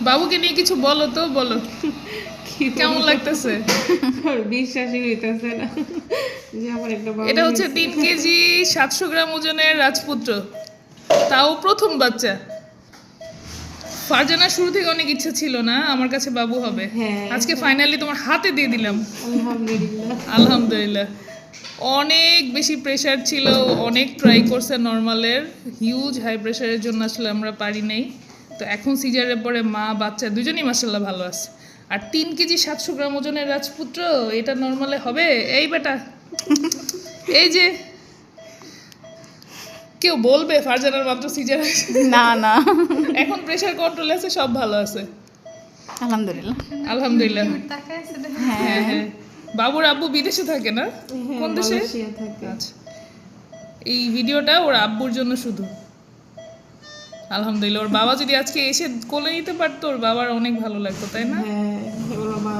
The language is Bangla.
বাবুকে নিয়ে কিছু বলো তো, বলো কেমন লাগতেছে? বিশ্বাসই হইতেছে না যে আমার একটা বাবু এটা হচ্ছে হয়েছে। 3 কেজি 700 গ্রাম ওজনের রাজপুত্র, তাও প্রথম বাচ্চা। ফারজানা শুরু থেকে অনেক ইচ্ছা ছিল না আমার কাছে বাবু হবে, হ্যাঁ, আজকে ফাইনালি তোমার হাতে দিয়ে দিলাম। আলহামদুলিল্লাহ। আলহামদুলিল্লাহ। অনেক বেশি প্রেশার ছিল, অনেক ট্রাই করছে নর্মালের, হিউজ হাই প্রেশারের জন্য আসলে আমরা পারি নাই। তো এখন সিজারের পরে মা বাচ্চা দুজনই মাসাল্লাহ ভালো আছে। আর 3 কেজি 700 গ্রাম ওজনের রাজপুত্র, এটা নর্মালে হবে? এই বেটা, এই যে কেউ বলবে ফারজানার মাত্র সিজার না না, এখন প্রেশার কন্ট্রোল আছে, সব ভালো আছে আলহামদুলিল্লাহ। আলহামদুলিল্লাহ। হ্যাঁ হ্যাঁ হ্যাঁ, বাবুর আব্বু বিদেশে থাকে না? হ্যাঁ, কোন দেশে? মালয়েশিয়া থাকে। আচ্ছা, এই ভিডিওটা ওর আব্বুর জন্য শুধু। আলহামদুলিল্লাহ, ওর বাবা যদি আজকে এসে কোলে নিতে পারতো, ওর বাবার অনেক ভালো লাগতো, তাই না? হ্যাঁ, ওর বাবা